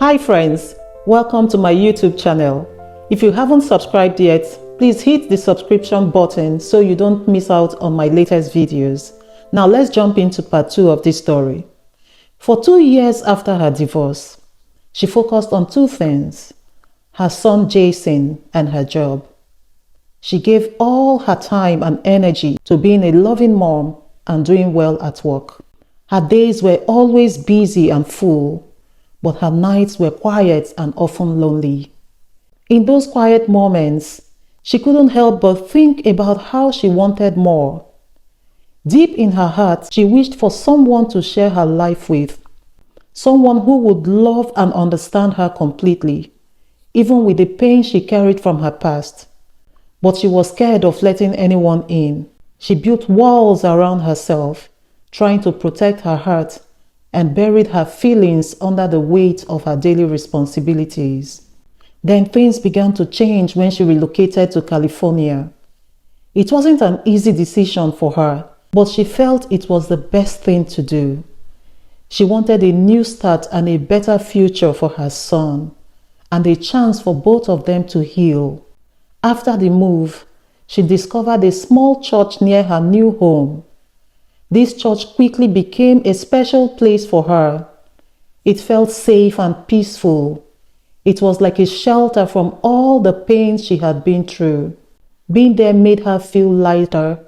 Hi friends, welcome to my YouTube channel. If you haven't subscribed yet, please hit the subscription button so you don't miss out on my latest videos. Now let's jump into part 2 of this story. For 2 years after her divorce, she focused on two things: her son Jason and her job. She gave all her time and energy to being a loving mom and doing well at work. Her days were always busy and full, but her nights were quiet and often lonely. In those quiet moments, she couldn't help but think about how she wanted more. Deep in her heart, she wished for someone to share her life with, someone who would love and understand her completely, even with the pain she carried from her past. But she was scared of letting anyone in. She built walls around herself, trying to protect her heart, and buried her feelings under the weight of her daily responsibilities. Then things began to change when she relocated to California. It wasn't an easy decision for her, but she felt it was the best thing to do. She wanted a new start and a better future for her son, and a chance for both of them to heal. After the move, she discovered a small church near her new home. This church quickly became a special place for her. It felt safe and peaceful. It was like a shelter from all the pain she had been through. Being there made her feel lighter,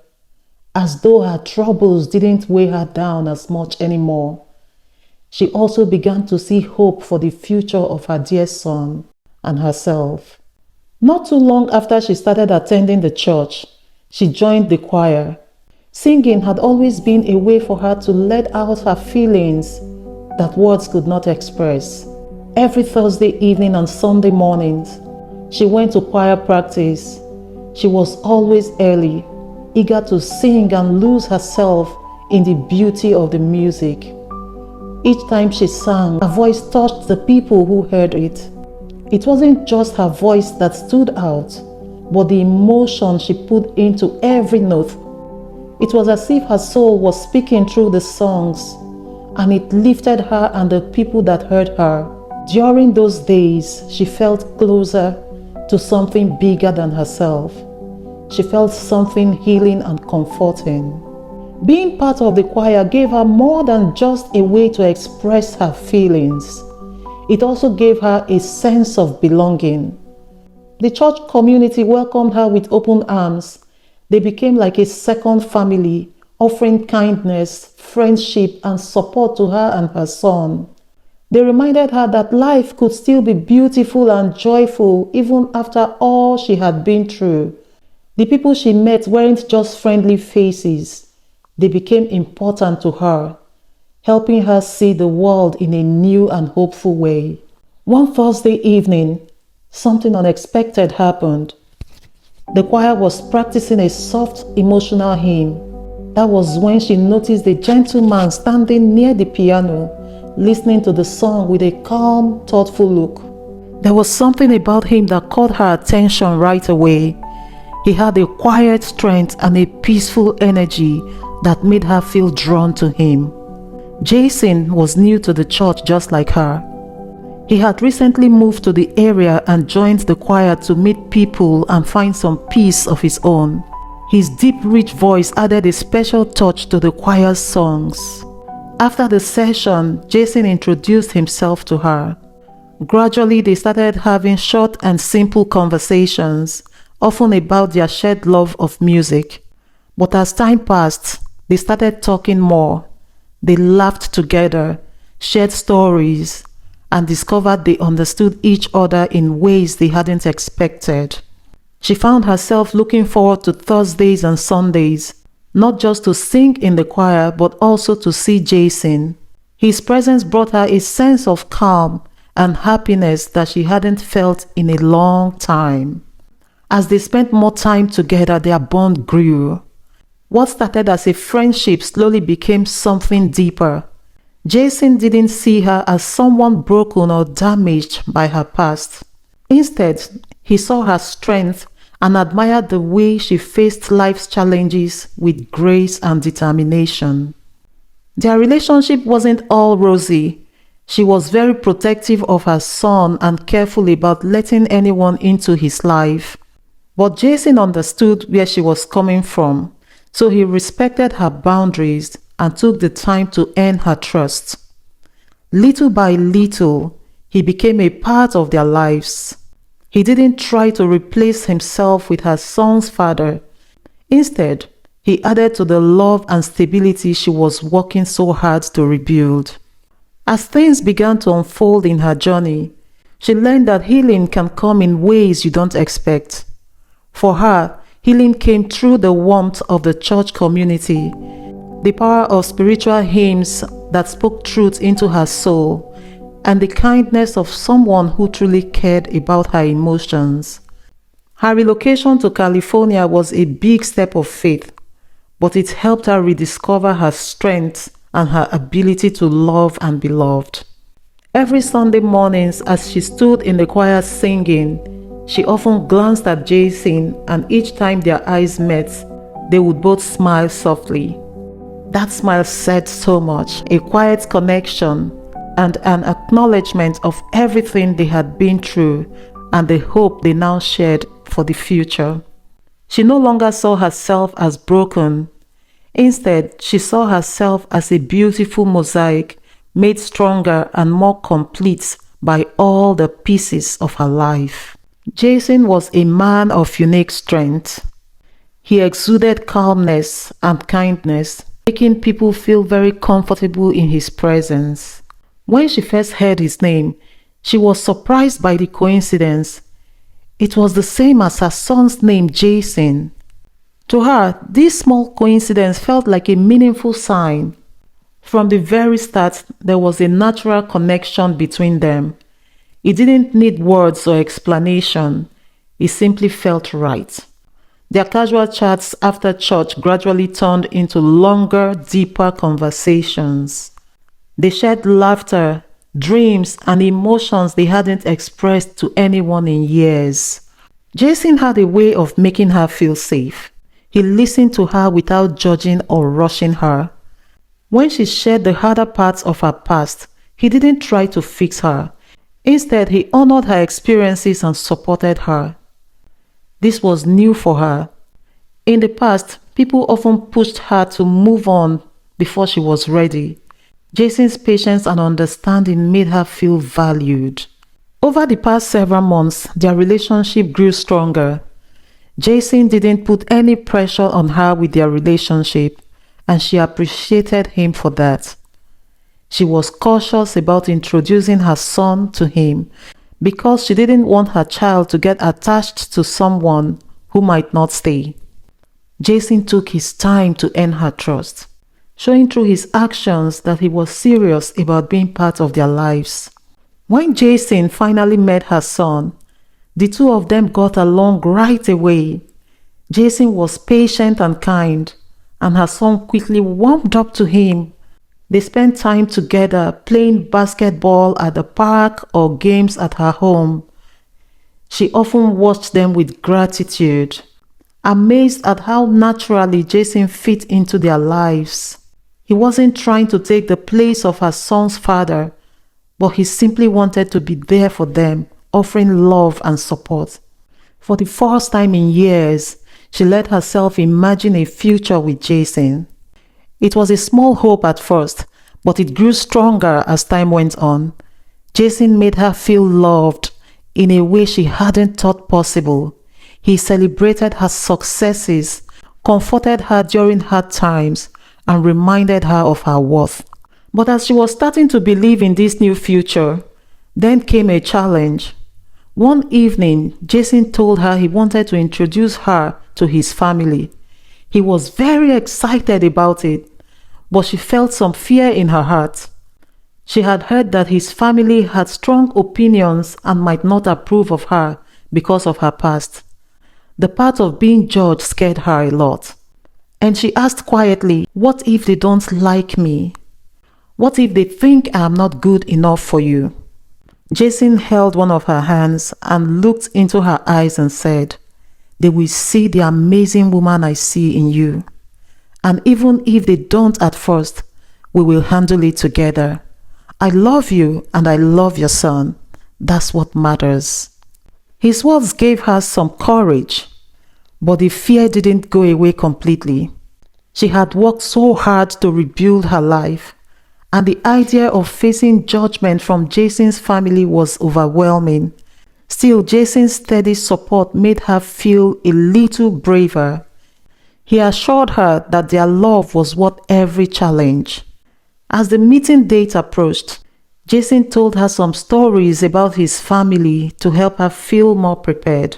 as though her troubles didn't weigh her down as much anymore. She also began to see hope for the future of her dear son and herself. Not too long after she started attending the church, she joined the choir. Singing had always been a way for her to let out her feelings that words could not express. Every Thursday evening and Sunday mornings, she went to choir practice. She was always early, eager to sing and lose herself in the beauty of the music. Each time she sang, her voice touched the people who heard it. It wasn't just her voice that stood out, but the emotion she put into every note. It was as if her soul was speaking through the songs, and it lifted her and the people that heard her. During those days, she felt closer to something bigger than herself. She felt something healing and comforting. Being part of the choir gave her more than just a way to express her feelings. It also gave her a sense of belonging. The church community welcomed her with open arms. They became like a second family, offering kindness, friendship, and support to her and her son. They reminded her that life could still be beautiful and joyful even after all she had been through. The people she met weren't just friendly faces. They became important to her, helping her see the world in a new and hopeful way. One Thursday evening, something unexpected happened. The choir was practicing a soft, emotional hymn. That was when she noticed a gentleman standing near the piano, listening to the song with a calm, thoughtful look. There was something about him that caught her attention right away. He had a quiet strength and a peaceful energy that made her feel drawn to him. Jason was new to the church just like her. He had recently moved to the area and joined the choir to meet people and find some peace of his own. His deep, rich voice added a special touch to the choir's songs. After the session, Jason introduced himself to her. Gradually, they started having short and simple conversations, often about their shared love of music. But as time passed, they started talking more. They laughed together, shared stories, and discovered they understood each other in ways they hadn't expected. She found herself looking forward to Thursdays and Sundays, not just to sing in the choir, but also to see Jason. His presence brought her a sense of calm and happiness that she hadn't felt in a long time. As they spent more time together, their bond grew. What started as a friendship slowly became something deeper. Jason didn't see her as someone broken or damaged by her past. Instead, he saw her strength and admired the way she faced life's challenges with grace and determination. Their relationship wasn't all rosy. She was very protective of her son and careful about letting anyone into his life. But Jason understood where she was coming from, so he respected her boundaries and took the time to earn her trust. Little by little, he became a part of their lives. He didn't try to replace himself with her son's father. Instead, he added to the love and stability she was working so hard to rebuild. As things began to unfold in her journey, she learned that healing can come in ways you don't expect. For her, healing came through the warmth of the church community, the power of spiritual hymns that spoke truth into her soul, and the kindness of someone who truly cared about her emotions. Her relocation to California was a big step of faith, but it helped her rediscover her strength and her ability to love and be loved. Every Sunday mornings as she stood in the choir singing, she often glanced at Jason, and each time their eyes met, they would both smile softly. That smile said so much, a quiet connection and an acknowledgement of everything they had been through and the hope they now shared for the future. She no longer saw herself as broken. Instead, she saw herself as a beautiful mosaic made stronger and more complete by all the pieces of her life. Jason was a man of unique strength. He exuded calmness and kindness, making people feel very comfortable in his presence. When she first heard his name, she was surprised by the coincidence. It was the same as her son's name, Jason. To her, this small coincidence felt like a meaningful sign. From the very start, there was a natural connection between them. It didn't need words or explanation. It simply felt right. Their casual chats after church gradually turned into longer, deeper conversations. They shared laughter, dreams, and emotions they hadn't expressed to anyone in years. Jason had a way of making her feel safe. He listened to her without judging or rushing her. When she shared the harder parts of her past, he didn't try to fix her. Instead, he honored her experiences and supported her. This was new for her. In the past, people often pushed her to move on before she was ready. Jason's patience and understanding made her feel valued. Over the past several months, their relationship grew stronger. Jason didn't put any pressure on her with their relationship, and she appreciated him for that. She was cautious about introducing her son to him because she didn't want her child to get attached to someone who might not stay. Jason took his time to earn her trust, showing through his actions that he was serious about being part of their lives. When Jason finally met her son, the two of them got along right away. Jason was patient and kind, and her son quickly warmed up to him. They spent time together playing basketball at the park or games at her home. She often watched them with gratitude, amazed at how naturally Jason fit into their lives. He wasn't trying to take the place of her son's father, but he simply wanted to be there for them, offering love and support. For the first time in years, she let herself imagine a future with Jason. It was a small hope at first, but it grew stronger as time went on. Jason made her feel loved in a way she hadn't thought possible. He celebrated her successes, comforted her during hard times, and reminded her of her worth. But as she was starting to believe in this new future, then came a challenge. One evening, Jason told her he wanted to introduce her to his family. He was very excited about it, but she felt some fear in her heart. She had heard that his family had strong opinions and might not approve of her because of her past. The part of being judged scared her a lot. And she asked quietly, "What if they don't like me? What if they think I am not good enough for you?" Jason held one of her hands and looked into her eyes and said, "They will see the amazing woman I see in you. And even if they don't at first, we will handle it together. I love you and I love your son. That's what matters." His words gave her some courage, but the fear didn't go away completely. She had worked so hard to rebuild her life, and the idea of facing judgment from Jason's family was overwhelming. Still, Jason's steady support made her feel a little braver. He assured her that their love was worth every challenge. As the meeting date approached, Jason told her some stories about his family to help her feel more prepared.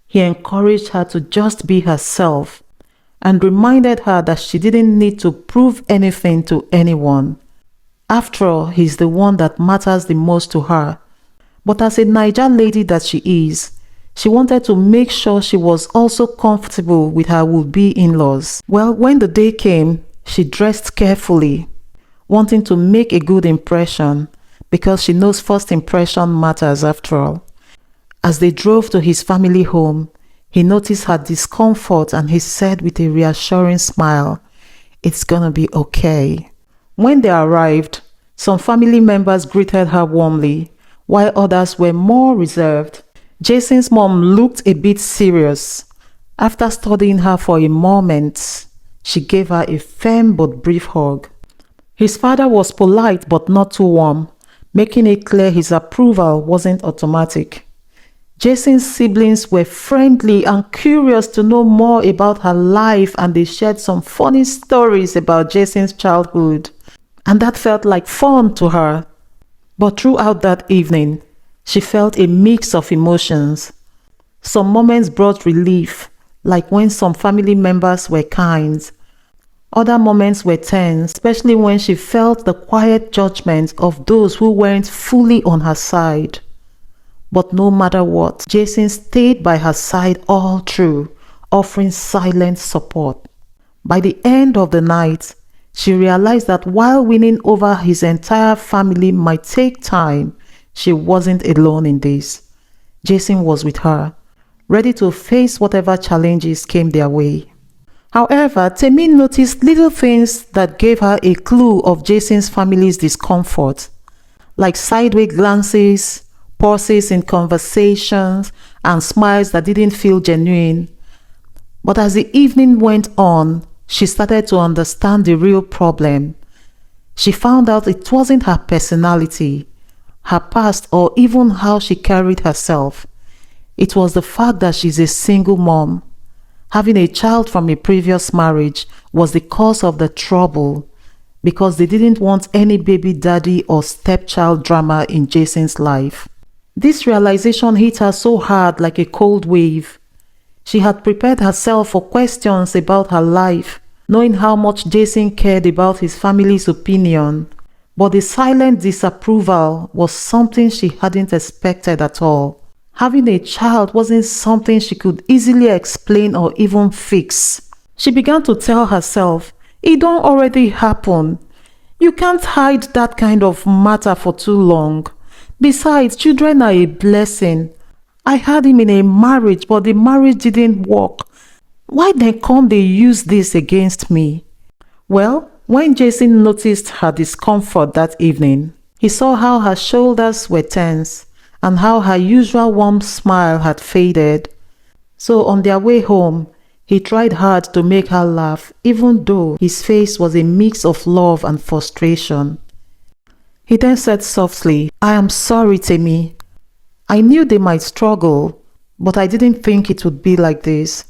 He encouraged her to just be herself and reminded her that she didn't need to prove anything to anyone. After all, he's the one that matters the most to her. But as a Nigerian lady that she is, she wanted to make sure she was also comfortable with her would-be in-laws. Well, when the day came, she dressed carefully, wanting to make a good impression, because she knows first impression matters after all. As they drove to his family home, he noticed her discomfort and he said with a reassuring smile, "It's gonna be okay." When they arrived, some family members greeted her warmly, while others were more reserved. Jason's mom looked a bit serious. After studying her for a moment, she gave her a firm but brief hug. His father was polite but not too warm, making it clear his approval wasn't automatic. Jason's siblings were friendly and curious to know more about her life, and they shared some funny stories about Jason's childhood, and that felt like fun to her. But throughout that evening, she felt a mix of emotions. Some moments brought relief, like when some family members were kind. Other moments were tense, especially when she felt the quiet judgment of those who weren't fully on her side. But no matter what, Jason stayed by her side all through, offering silent support. By the end of the night, she realized that while winning over his entire family might take time, she wasn't alone in this. Jason was with her, ready to face whatever challenges came their way. However, Tomi noticed little things that gave her a clue of Jason's family's discomfort, like sideways glances, pauses in conversations, and smiles that didn't feel genuine. But as the evening went on, she started to understand the real problem. She found out it wasn't her personality, her past, or even how she carried herself. It was the fact that she's a single mom. Having a child from a previous marriage was the cause of the trouble, because they didn't want any baby daddy or stepchild drama in Jason's life. This realization hit her so hard like a cold wave. She had prepared herself for questions about her life, knowing how much Jason cared about his family's opinion. But the silent disapproval was something she hadn't expected at all. Having a child wasn't something she could easily explain or even fix. She began to tell herself, "It don't already happen. You can't hide that kind of matter for too long. Besides, children are a blessing. I had him in a marriage, but the marriage didn't work. Why then come they use this against me?" Well, when Jason noticed her discomfort that evening, he saw how her shoulders were tense and how her usual warm smile had faded. So on their way home, he tried hard to make her laugh, even though his face was a mix of love and frustration. He then said softly, "I am sorry, Tomi. I knew they might struggle, but I didn't think it would be like this.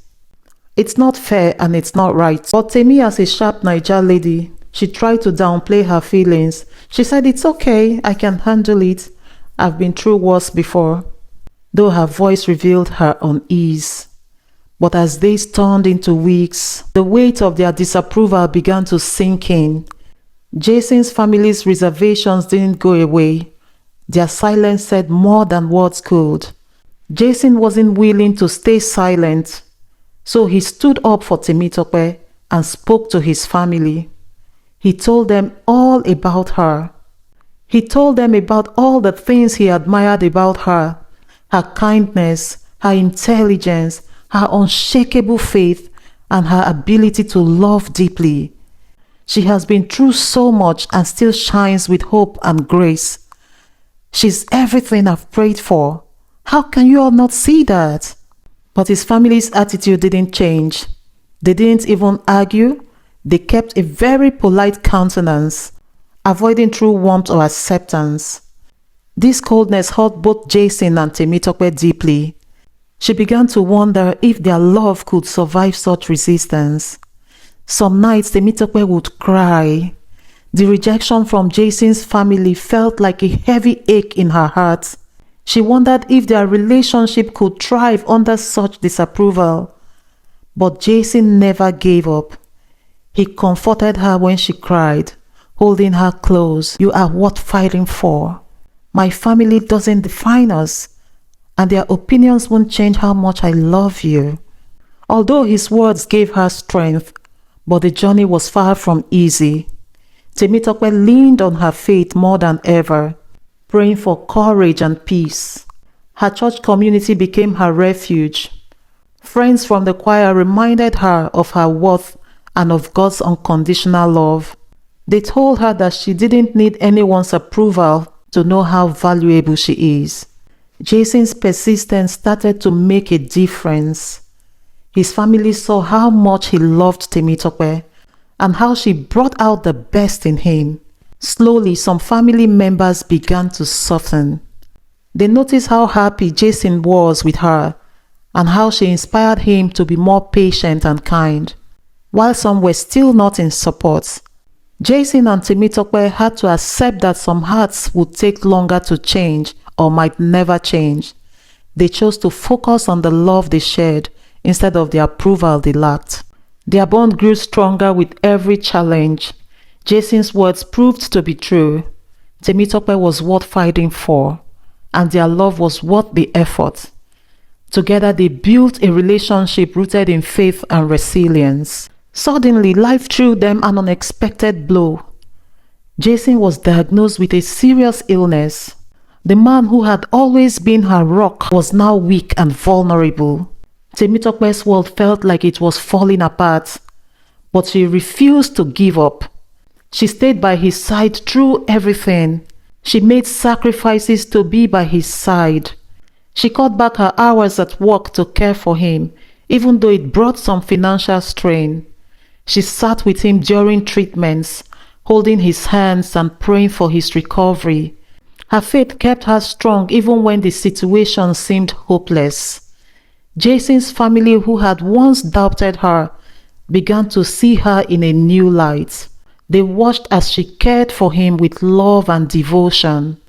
It's not fair and it's not right." But Tomi, as a sharp Nigerian lady, she tried to downplay her feelings. She said, "It's okay, I can handle it. I've been through worse before," though her voice revealed her unease. But as days turned into weeks, the weight of their disapproval began to sink in. Jason's family's reservations didn't go away. Their silence said more than words could. Jason wasn't willing to stay silent, so he stood up for Temitope and spoke to his family. He told them all about her. He told them about all the things he admired about her: her kindness, her intelligence, her unshakable faith, and her ability to love deeply. She has been through so much and still shines with hope and grace. She's everything I've prayed for. How can you all not see that? But his family's attitude didn't change. They didn't even argue. They kept a very polite countenance, avoiding true warmth or acceptance. This coldness hurt both Jason and Temitope deeply. She began to wonder if their love could survive such resistance. Some nights Temitope would cry. The rejection from Jason's family felt like a heavy ache in her heart. She wondered if their relationship could thrive under such disapproval. But Jason never gave up. He comforted her when she cried, holding her close. You are worth fighting for. My family doesn't define us, and their opinions won't change how much I love you. Although his words gave her strength, but the journey was far from easy. Temitope leaned on her faith more than ever, praying for courage and peace. Her church community became her refuge. Friends from the choir reminded her of her worth and of God's unconditional love. They told her that she didn't need anyone's approval to know how valuable she is. Jason's persistence started to make a difference. His family saw how much he loved Temitope and how she brought out the best in him. Slowly, some family members began to soften. They noticed how happy Jason was with her and how she inspired him to be more patient and kind. While some were still not in support, Jason and Temitope had to accept that some hearts would take longer to change or might never change. They chose to focus on the love they shared instead of the approval they lacked. Their bond grew stronger with every challenge. Jason's words proved to be true. Temitope was worth fighting for, and their love was worth the effort. Together they built a relationship rooted in faith and resilience. Suddenly, life threw them an unexpected blow. Jason was diagnosed with a serious illness. The man who had always been her rock was now weak and vulnerable. Temitope's world felt like it was falling apart, but she refused to give up. She stayed by his side through everything. She made sacrifices to be by his side. She cut back her hours at work to care for him, even though it brought some financial strain. She sat with him during treatments, holding his hands and praying for his recovery. Her faith kept her strong even when the situation seemed hopeless. Jason's family, who had once doubted her, began to see her in a new light. They watched as she cared for him with love and devotion.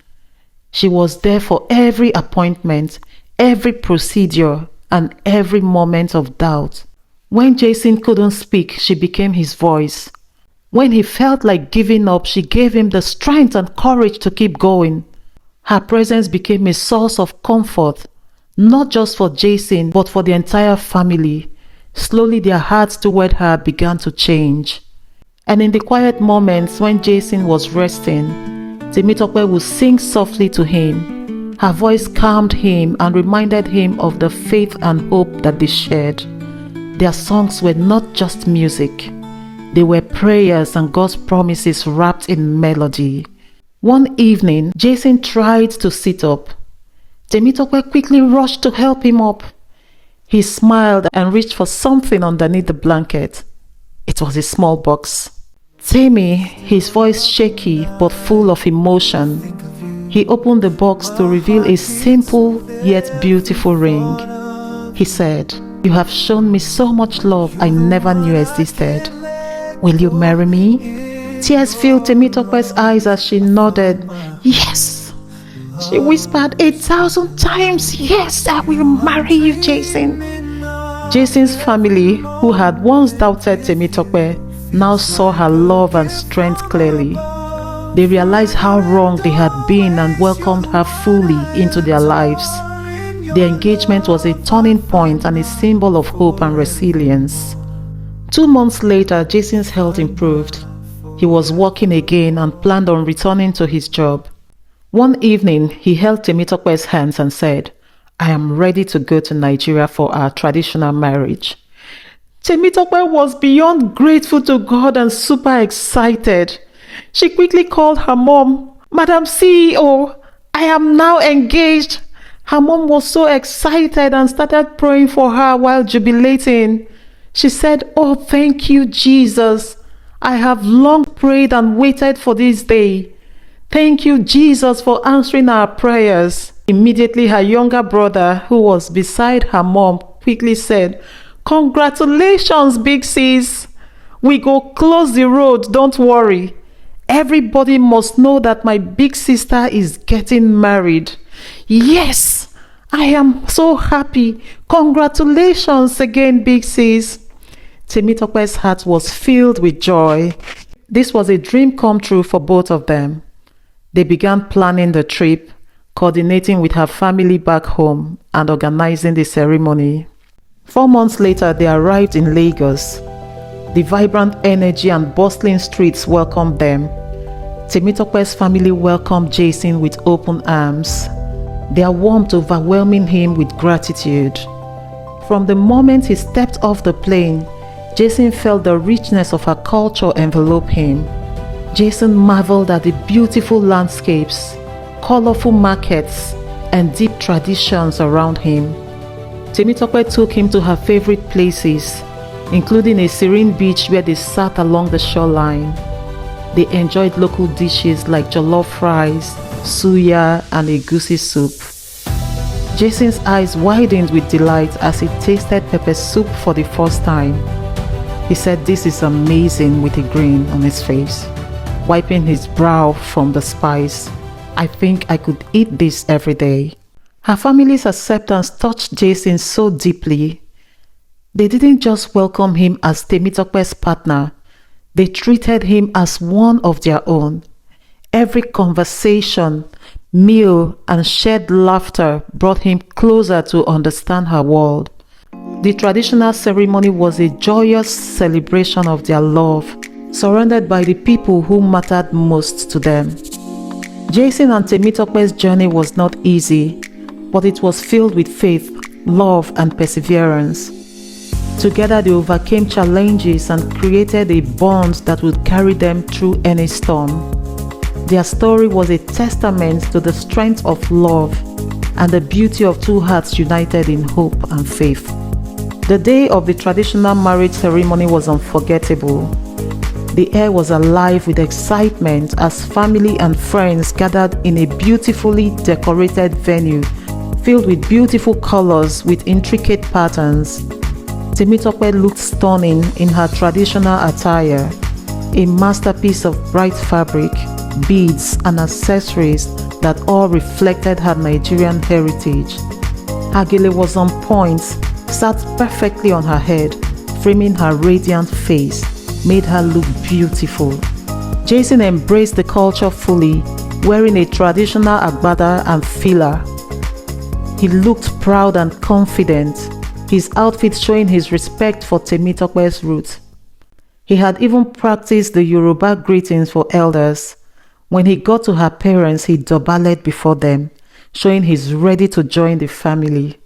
She was there for every appointment, every procedure, and every moment of doubt. When Jason couldn't speak, she became his voice. When he felt like giving up, she gave him the strength and courage to keep going. Her presence became a source of comfort, not just for Jason, but for the entire family. Slowly, their hearts toward her began to change. And in the quiet moments when Jason was resting, Temitope would sing softly to him. Her voice calmed him and reminded him of the faith and hope that they shared. Their songs were not just music. They were prayers and God's promises wrapped in melody. One evening, Jason tried to sit up. Temitope quickly rushed to help him up. He smiled and reached for something underneath the blanket. It was a small box. Temi, his voice shaky but full of emotion, he opened the box to reveal a simple yet beautiful ring. He said, "You have shown me so much love I never knew existed. Will you marry me?" Tears filled Temitope's eyes as she nodded. "Yes!" She whispered 1,000 times, "Yes, I will marry you, Jason." Jason's family, who had once doubted Temitope, now saw her love and strength clearly. They realized how wrong they had been and welcomed her fully into their lives. The engagement was a turning point and a symbol of hope and resilience. 2 months later, Jason's health improved. He was working again and planned on returning to his job. One evening, he held Temitope's hands and said, "I am ready to go to Nigeria for our traditional marriage." Temitope was beyond grateful to God and super excited. She quickly called her mom. "Madam CEO, I am now engaged." Her mom was so excited and started praying for her while jubilating. She said, "Oh, thank you, Jesus. I have long prayed and waited for this day. Thank you, Jesus, for answering our prayers." Immediately, her younger brother, who was beside her mom, quickly said, "Congratulations, big sis. We go close the road, don't worry. Everybody must know that my big sister is getting married." "Yes, I am so happy. Congratulations again, big sis." Temitope's heart was filled with joy. This was a dream come true for both of them. They began planning the trip, coordinating with her family back home and organizing the ceremony. 4 months later, they arrived in Lagos. The vibrant energy and bustling streets welcomed them. Temitope's family welcomed Jason with open arms, their warmth overwhelming him with gratitude. From the moment he stepped off the plane, Jason felt the richness of her culture envelope him. Jason marveled at the beautiful landscapes, colorful markets, and deep traditions around him. Temitope took him to her favorite places, including a serene beach where they sat along the shoreline. They enjoyed local dishes like jollof rice, suya, and egusi soup. Jason's eyes widened with delight as he tasted pepper soup for the first time. He said, "This is amazing," with a grin on his face, wiping his brow from the spice. "I think I could eat this every day." Her family's acceptance touched Jason so deeply. They didn't just welcome him as Temitope's partner, they treated him as one of their own. Every conversation, meal, and shared laughter brought him closer to understand her world. The traditional ceremony was a joyous celebration of their love, surrounded by the people who mattered most to them. Jason and Temitope's journey was not easy, but it was filled with faith, love, and perseverance. Together they overcame challenges and created a bond that would carry them through any storm. Their story was a testament to the strength of love and the beauty of two hearts united in hope and faith. The day of the traditional marriage ceremony was unforgettable. The air was alive with excitement as family and friends gathered in a beautifully decorated venue filled with beautiful colors with intricate patterns. Temitope looked stunning in her traditional attire, a masterpiece of bright fabric, beads, and accessories that all reflected her Nigerian heritage. Her gele was on point, sat perfectly on her head, framing her radiant face, made her look beautiful. Jason embraced the culture fully, wearing a traditional agbada and fila. He looked proud and confident, his outfit showing his respect for Temitope's roots. He had even practiced the Yoruba greetings for elders. When he got to her parents, he dobaled before them, showing he's ready to join the family.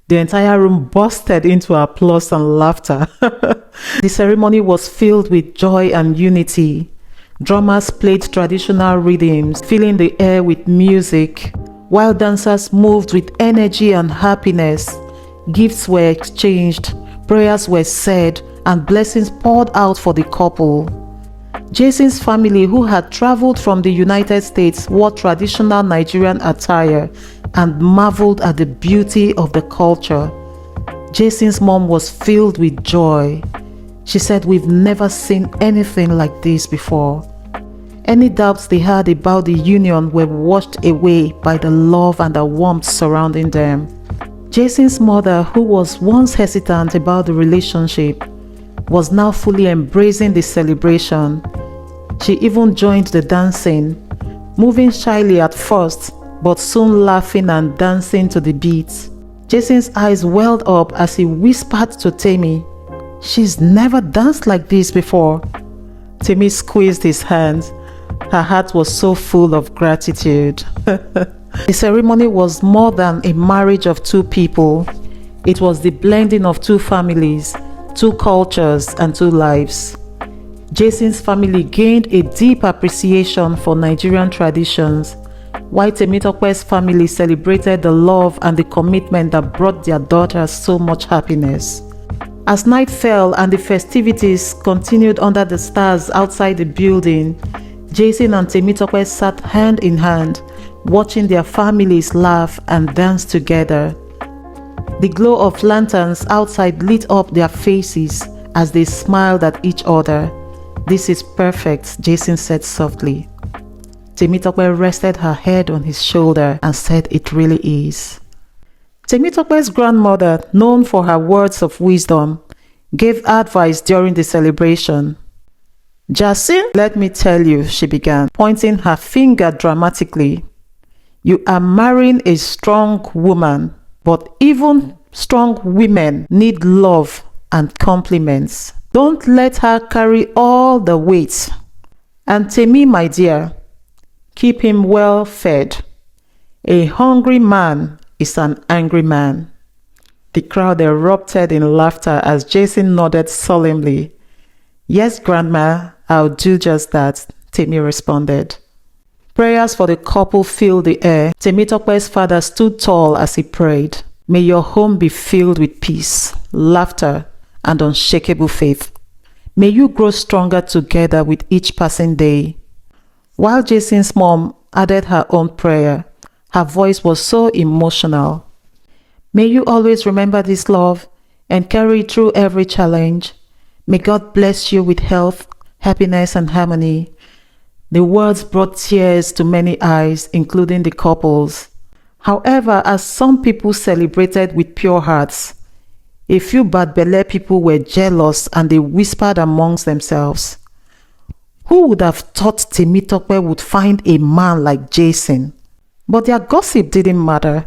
The entire room bursted into applause and laughter. The ceremony was filled with joy and unity. Drummers played traditional rhythms, filling the air with music, while dancers moved with energy and happiness. Gifts were exchanged, prayers were said, and blessings poured out for the couple. Jason's family, who had traveled from the United States, wore traditional Nigerian attire and marveled at the beauty of the culture. Jason's mom was filled with joy. She said, "We've never seen anything like this before." Any doubts they had about the union were washed away by the love and the warmth surrounding them. Jason's mother, who was once hesitant about the relationship, was now fully embracing the celebration. She even joined the dancing, moving shyly at first, but soon laughing and dancing to the beat. Jason's eyes welled up as he whispered to Tomi, "She's never danced like this before." Tomi squeezed his hand. Her heart was so full of gratitude. The ceremony was more than a marriage of two people. It was the blending of two families, two cultures and two lives. Jason's family gained a deep appreciation for Nigerian traditions, while Temitope's family celebrated the love and the commitment that brought their daughters so much happiness. As night fell and the festivities continued under the stars outside the building, Jason and Temitope sat hand in hand, watching their families laugh and dance together. The glow of lanterns outside lit up their faces as they smiled at each other. "This is perfect," Jason said softly. Temitope rested her head on his shoulder and said, "It really is." Temitope's grandmother, known for her words of wisdom, gave advice during the celebration. "Jason, let me tell you," she began, pointing her finger dramatically. "You are marrying a strong woman, but even strong women need love and compliments. Don't let her carry all the weight. And Temi, my dear, keep him well fed. A hungry man is an angry man." The crowd erupted in laughter as Jason nodded solemnly. "Yes, Grandma, I'll do just that," Temi responded. Prayers for the couple filled the air. Temitope's father stood tall as he prayed. "May your home be filled with peace, laughter, and unshakable faith. May you grow stronger together with each passing day." While Jason's mom added her own prayer, her voice was so emotional. "May you always remember this love and carry it through every challenge. May God bless you with health, happiness, and harmony." The words brought tears to many eyes, including the couples. However, as some people celebrated with pure hearts, a few bad belle people were jealous and they whispered amongst themselves, "Who would have thought Temitope would find a man like Jason?" But their gossip didn't matter.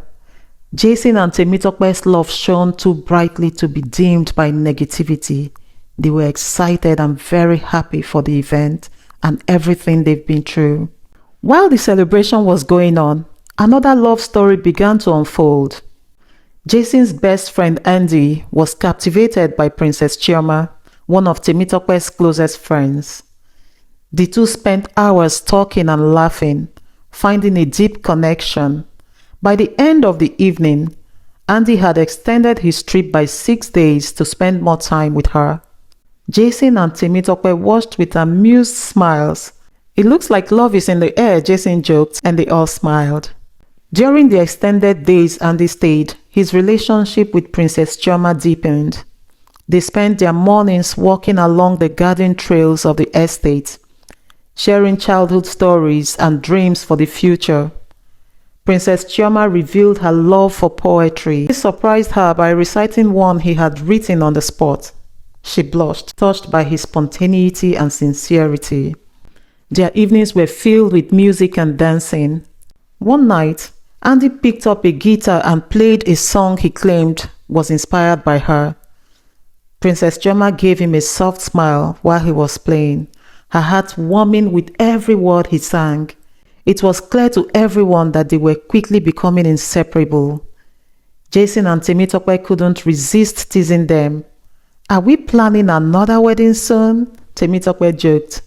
Jason and Temitope's love shone too brightly to be dimmed by negativity. They were excited and very happy for the event and everything they've been through. While the celebration was going on, another love story began to unfold. Jason's best friend Andy was captivated by Princess Chioma, one of Temitope's closest friends. The two spent hours talking and laughing, finding a deep connection. By the end of the evening, Andy had extended his trip by 6 days to spend more time with her. Jason and Temitope watched with amused smiles. "It looks like love is in the air," Jason joked, and they all smiled. During the extended days Andy stayed, his relationship with Princess Chioma deepened. They spent their mornings walking along the garden trails of the estate, sharing childhood stories and dreams for the future. Princess Chioma revealed her love for poetry. He surprised her by reciting one he had written on the spot. She blushed, touched by his spontaneity and sincerity. Their evenings were filled with music and dancing. One night, Andy picked up a guitar and played a song he claimed was inspired by her. Princess Chioma gave him a soft smile while he was playing, her heart warming with every word he sang. It was clear to everyone that they were quickly becoming inseparable. Jason and Temitope couldn't resist teasing them. "Are we planning another wedding soon?" Temitope joked.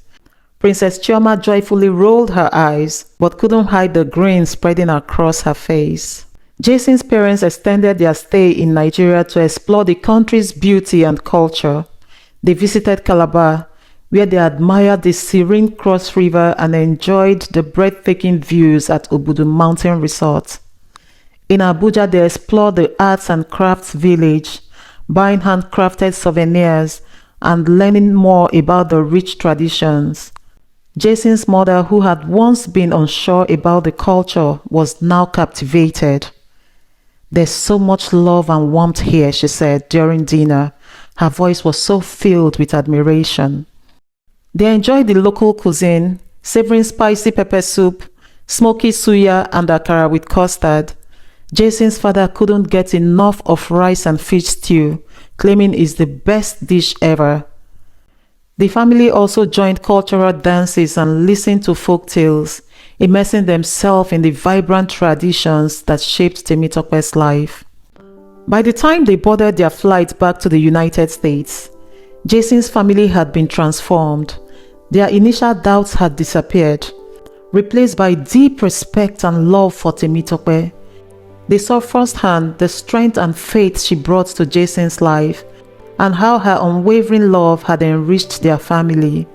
Princess Chioma joyfully rolled her eyes, but couldn't hide the grin spreading across her face. Jason's parents extended their stay in Nigeria to explore the country's beauty and culture. They visited Calabar, where they admired the serene Cross River and enjoyed the breathtaking views at Obudu Mountain Resort. In Abuja, they explored the arts and crafts village, buying handcrafted souvenirs and learning more about the rich traditions. Jason's mother, who had once been unsure about the culture, was now captivated. "There's so much love and warmth here," she said during dinner. Her voice was so filled with admiration. They enjoyed the local cuisine, savoring spicy pepper soup, smoky suya, and akara with custard. Jason's father couldn't get enough of rice and fish stew, claiming it's the best dish ever. The family also joined cultural dances and listened to folk tales, immersing themselves in the vibrant traditions that shaped Temitope's life. By the time they boarded their flight back to the United States, Jason's family had been transformed. Their initial doubts had disappeared, replaced by deep respect and love for Temitope. They saw firsthand the strength and faith she brought to Jason's life and how her unwavering love had enriched their family.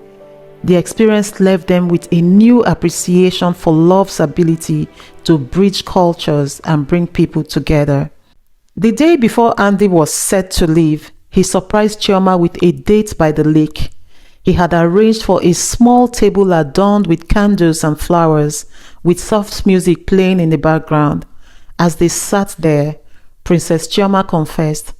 The experience left them with a new appreciation for love's ability to bridge cultures and bring people together. The day before Andy was set to leave, he surprised Chioma with a date by the lake. He had arranged for a small table adorned with candles and flowers, with soft music playing in the background. As they sat there, Princess Chioma confessed,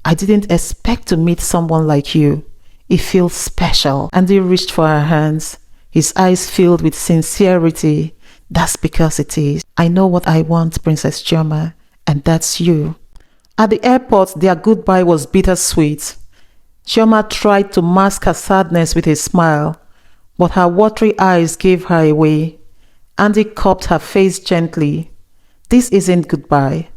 "I didn't expect to meet someone like you. It feels special." Andy reached for her hands, his eyes filled with sincerity. "That's because it is. I know what I want, Princess Chioma, and that's you." At the airport, their goodbye was bittersweet. Chioma tried to mask her sadness with a smile, but her watery eyes gave her away. Andy cupped her face gently. "This isn't goodbye.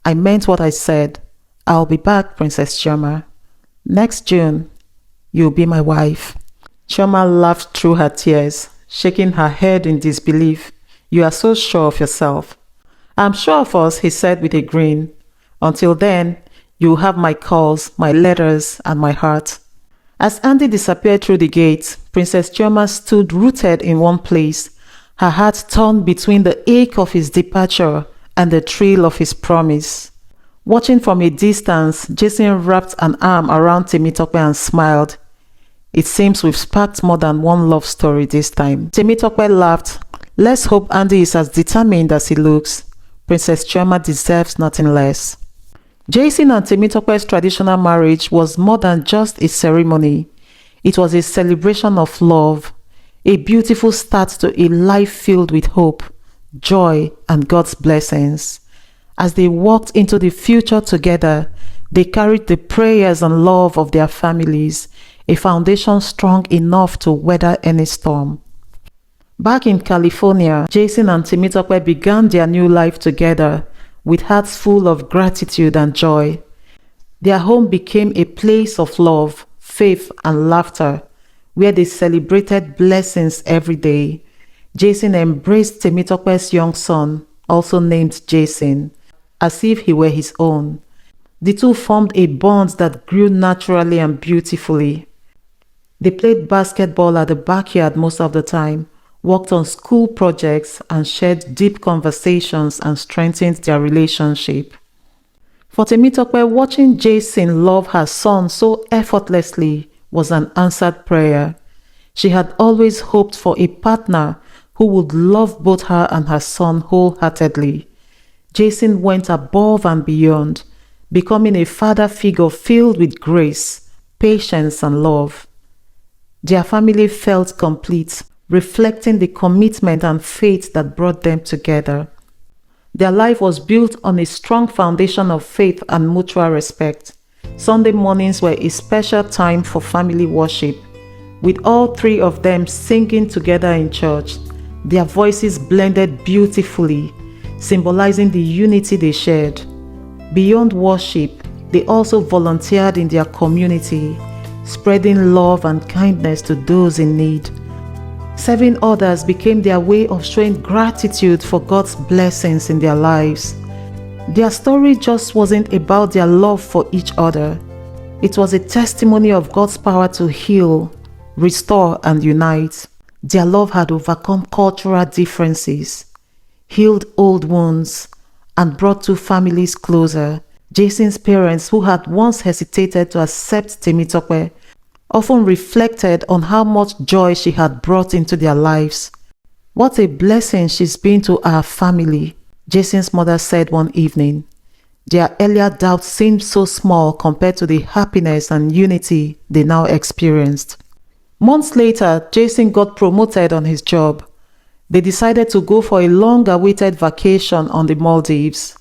I meant what I said. I'll be back, Princess Chioma. Next June, you'll be my wife." Chioma laughed through her tears, shaking her head in disbelief. "You are so sure of yourself." "I'm sure of us," he said with a grin. "Until then, you'll have my calls, my letters, and my heart." As Andy disappeared through the gate, Princess Chioma stood rooted in one place, her heart torn between the ache of his departure and the thrill of his promise. Watching from a distance, Jason wrapped an arm around Temitope and smiled. "It seems we've sparked more than one love story this time." Temitope laughed. "Let's hope Andy is as determined as he looks. Princess Chioma deserves nothing less." Jason and Temitope's traditional marriage was more than just a ceremony. It was a celebration of love, a beautiful start to a life filled with hope, joy, and God's blessings. As they walked into the future together, they carried the prayers and love of their families, a foundation strong enough to weather any storm. Back in California, Jason and Temitope began their new life together, with hearts full of gratitude and joy. Their home became a place of love, faith, and laughter, where they celebrated blessings every day. Jason embraced Temitope's young son, also named Jason, as if he were his own. The two formed a bond that grew naturally and beautifully. They played basketball at the backyard most of the time, worked on school projects, and shared deep conversations and strengthened their relationship. For Temitope, watching Jason love her son so effortlessly was an answered prayer. She had always hoped for a partner who would love both her and her son wholeheartedly. Jason went above and beyond, becoming a father figure filled with grace, patience, and love. Their family felt complete, reflecting the commitment and faith that brought them together. Their life was built on a strong foundation of faith and mutual respect. Sunday mornings were a special time for family worship, with all three of them singing together in church. Their voices blended beautifully, symbolizing the unity they shared. Beyond worship, they also volunteered in their community, spreading love and kindness to those in need. Serving others became their way of showing gratitude for God's blessings in their lives. Their story just wasn't about their love for each other. It was a testimony of God's power to heal, restore, and unite. Their love had overcome cultural differences, healed old wounds, and brought two families closer. Jason's parents, who had once hesitated to accept Temitope, often reflected on how much joy she had brought into their lives. "What a blessing she's been to our family," Jason's mother said one evening. Their earlier doubts seemed so small compared to the happiness and unity they now experienced. Months later, Jason got promoted on his job. They decided to go for a long-awaited vacation on the Maldives.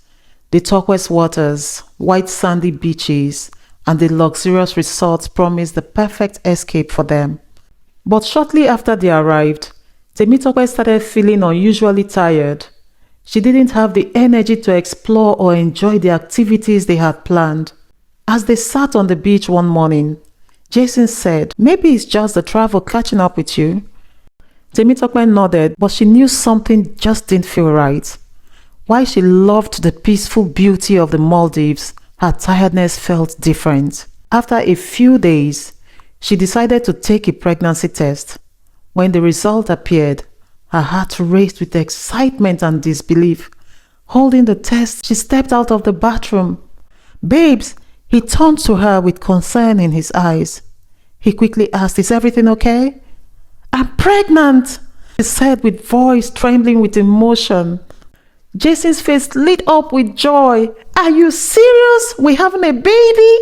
The turquoise waters, white sandy beaches, and the luxurious resorts promised the perfect escape for them. But shortly after they arrived, Temitope started feeling unusually tired. She didn't have the energy to explore or enjoy the activities they had planned. As they sat on the beach one morning, Jason said, "Maybe it's just the travel catching up with you." Temitope nodded, but she knew something just didn't feel right. While she loved the peaceful beauty of the Maldives, her tiredness felt different. After a few days, she decided to take a pregnancy test. When the result appeared, her heart raced with excitement and disbelief. Holding the test, she stepped out of the bathroom. "Babes," he turned to her with concern in his eyes. He quickly asked, "Is everything okay?" "I'm pregnant," she said with voice trembling with emotion. Jason's face lit up with joy. "Are you serious? We're having a baby?"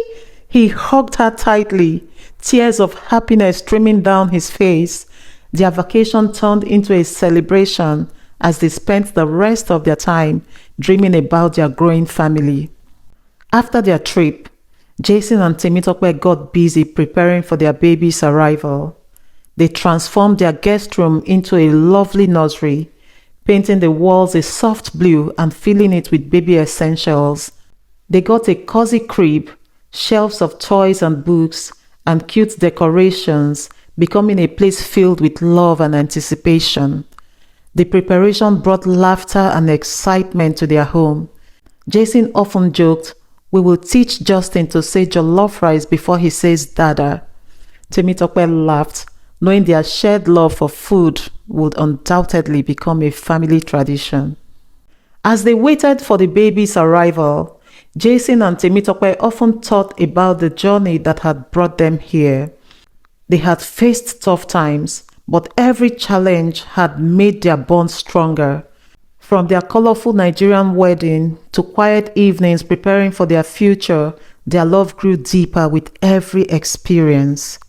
He hugged her tightly, tears of happiness streaming down his face. Their vacation turned into a celebration as they spent the rest of their time dreaming about their growing family. After their trip, Jason and Temitope got busy preparing for their baby's arrival. They transformed their guest room into a lovely nursery, painting the walls a soft blue and filling it with baby essentials. They got a cozy crib, shelves of toys and books, and cute decorations, becoming a place filled with love and anticipation. The preparation brought laughter and excitement to their home. Jason often joked, "We will teach Justin to say jollof rice before he says dada." Temitope laughed, knowing their shared love for food would undoubtedly become a family tradition. As they waited for the baby's arrival, Jason and Temitope often thought about the journey that had brought them here. They had faced tough times, but every challenge had made their bond stronger. From their colorful Nigerian wedding to quiet evenings preparing for their future, their love grew deeper with every experience.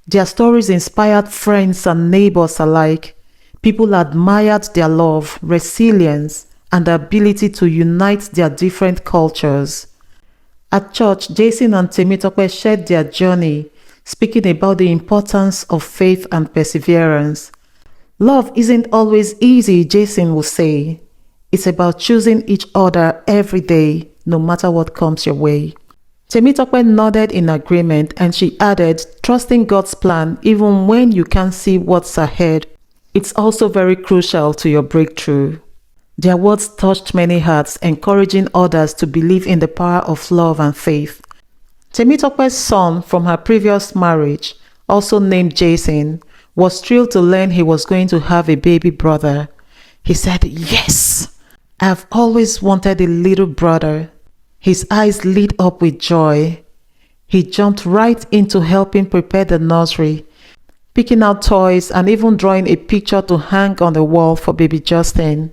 Their stories inspired friends and neighbors alike. People admired their love, resilience, and the ability to unite their different cultures. At church, Jason and Temitope shared their journey, speaking about the importance of faith and perseverance. "Love isn't always easy," Jason would say. "It's about choosing each other every day, no matter what comes your way." Temitope nodded in agreement and she added, "Trusting God's plan even when you can't see what's ahead. It's also very crucial to your breakthrough." Their words touched many hearts, encouraging others to believe in the power of love and faith. Temitope's son from her previous marriage, also named Jason, was thrilled to learn he was going to have a baby brother. He said, "Yes, I've always wanted a little brother." His eyes lit up with joy. He jumped right into helping prepare the nursery, picking out toys and even drawing a picture to hang on the wall for baby Justin.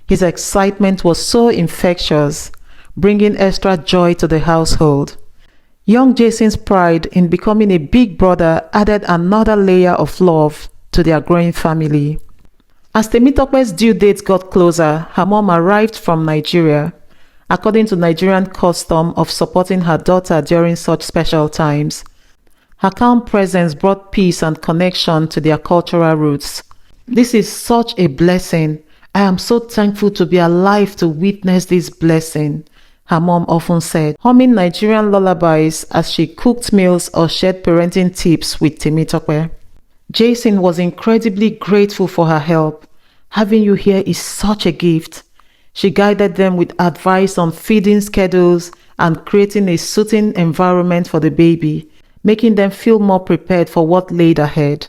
His excitement was so infectious, bringing extra joy to the household. Young Jason's pride in becoming a big brother added another layer of love to their growing family. As Temitope's due date got closer, her mom arrived from Nigeria. According to Nigerian custom of supporting her daughter during such special times, her calm presence brought peace and connection to their cultural roots. "This is such a blessing. I am so thankful to be alive to witness this blessing," her mom often said, humming Nigerian lullabies as she cooked meals or shared parenting tips with Temitope. Jason was incredibly grateful for her help. "Having you here is such a gift." She guided them with advice on feeding schedules and creating a soothing environment for the baby, making them feel more prepared for what laid ahead.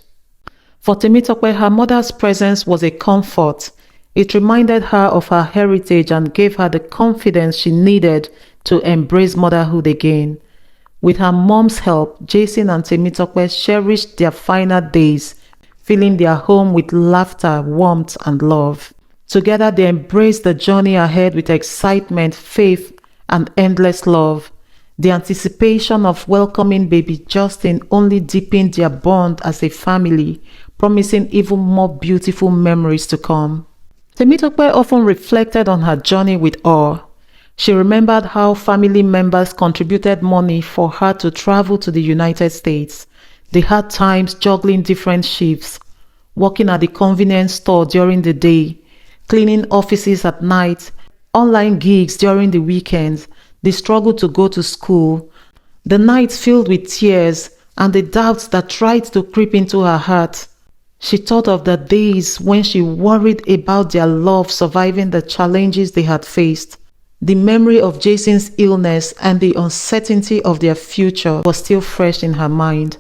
For Temitope, her mother's presence was a comfort. It reminded her of her heritage and gave her the confidence she needed to embrace motherhood again. With her mom's help, Jason and Temitope cherished their final days, filling their home with laughter, warmth, and love. Together, they embraced the journey ahead with excitement, faith, and endless love. The anticipation of welcoming baby Justin only deepened their bond as a family, promising even more beautiful memories to come. Temitope often reflected on her journey with awe. She remembered how family members contributed money for her to travel to the United States. They had times juggling different shifts, working at the convenience store during the day, cleaning offices at night, online gigs during the weekends, the struggle to go to school, the nights filled with tears, and the doubts that tried to creep into her heart. She thought of the days when she worried about their love surviving the challenges they had faced. The memory of Jason's illness and the uncertainty of their future was still fresh in her mind.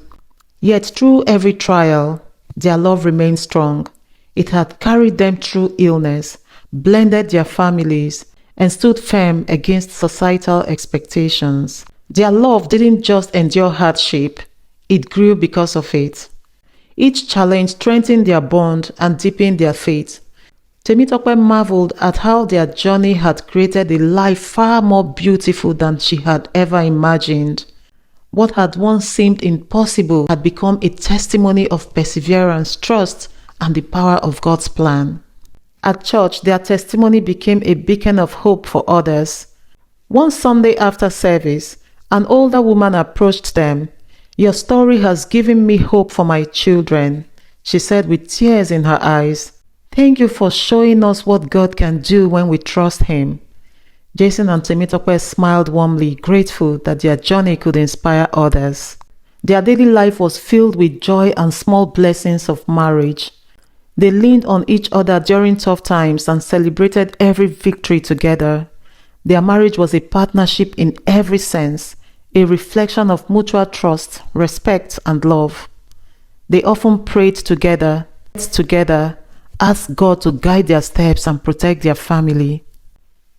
Yet through every trial, their love remained strong. It had carried them through illness, blended their families, and stood firm against societal expectations. Their love didn't just endure hardship, it grew because of it. Each challenge strengthened their bond and deepened their faith. Temitope marveled at how their journey had created a life far more beautiful than she had ever imagined. What had once seemed impossible had become a testimony of perseverance, trust, and the power of God's plan. At church, their testimony became a beacon of hope for others. One Sunday after service, an older woman approached them. "Your story has given me hope for my children," she said with tears in her eyes. "Thank you for showing us what God can do when we trust Him." Jason and Temitope smiled warmly, grateful that their journey could inspire others. Their daily life was filled with joy and small blessings of marriage. They leaned on each other during tough times and celebrated every victory together. Their marriage was a partnership in every sense, a reflection of mutual trust, respect, and love. They often prayed together, asked God to guide their steps and protect their family.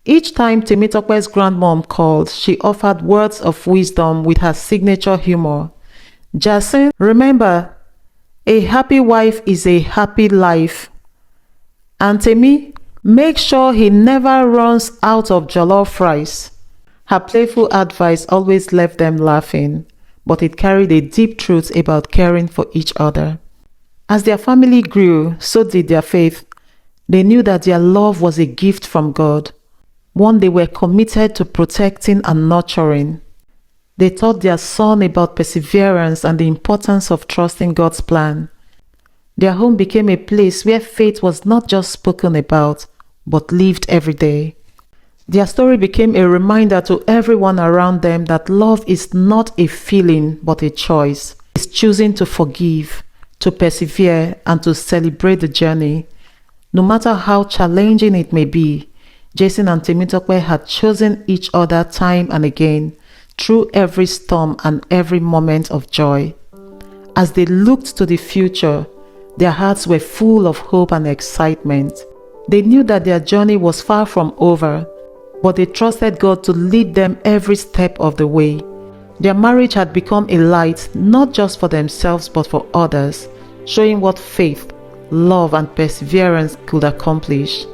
Each time Temitope's grandmom called, she offered words of wisdom with her signature humor. "Jason, remember, a happy wife is a happy life. And Temi, make sure he never runs out of jollof rice." Her playful advice always left them laughing, but it carried a deep truth about caring for each other. As their family grew, so did their faith. They knew that their love was a gift from God, one they were committed to protecting and nurturing. They taught their son about perseverance and the importance of trusting God's plan. Their home became a place where faith was not just spoken about, but lived every day. Their story became a reminder to everyone around them that love is not a feeling, but a choice. It's choosing to forgive, to persevere, and to celebrate the journey. No matter how challenging it may be, Jason and Temitope had chosen each other time and again, through every storm and every moment of joy. As they looked to the future, their hearts were full of hope and excitement. They knew that their journey was far from over, but they trusted God to lead them every step of the way. Their marriage had become a light, not just for themselves but for others, showing what faith, love, and perseverance could accomplish.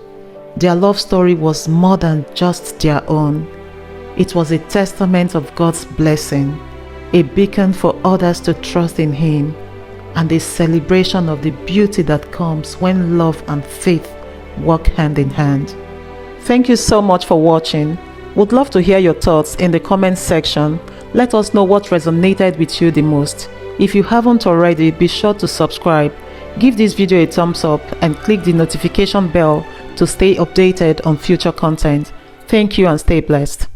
Their love story was more than just their own. It was a testament of God's blessing, a beacon for others to trust in Him, and a celebration of the beauty that comes when love and faith work hand in hand. Thank you so much for watching. Would love to hear your thoughts in the comments section. Let us know what resonated with you the most. If you haven't already, be sure to subscribe, give this video a thumbs up, and click the notification bell to stay updated on future content. Thank you and stay blessed.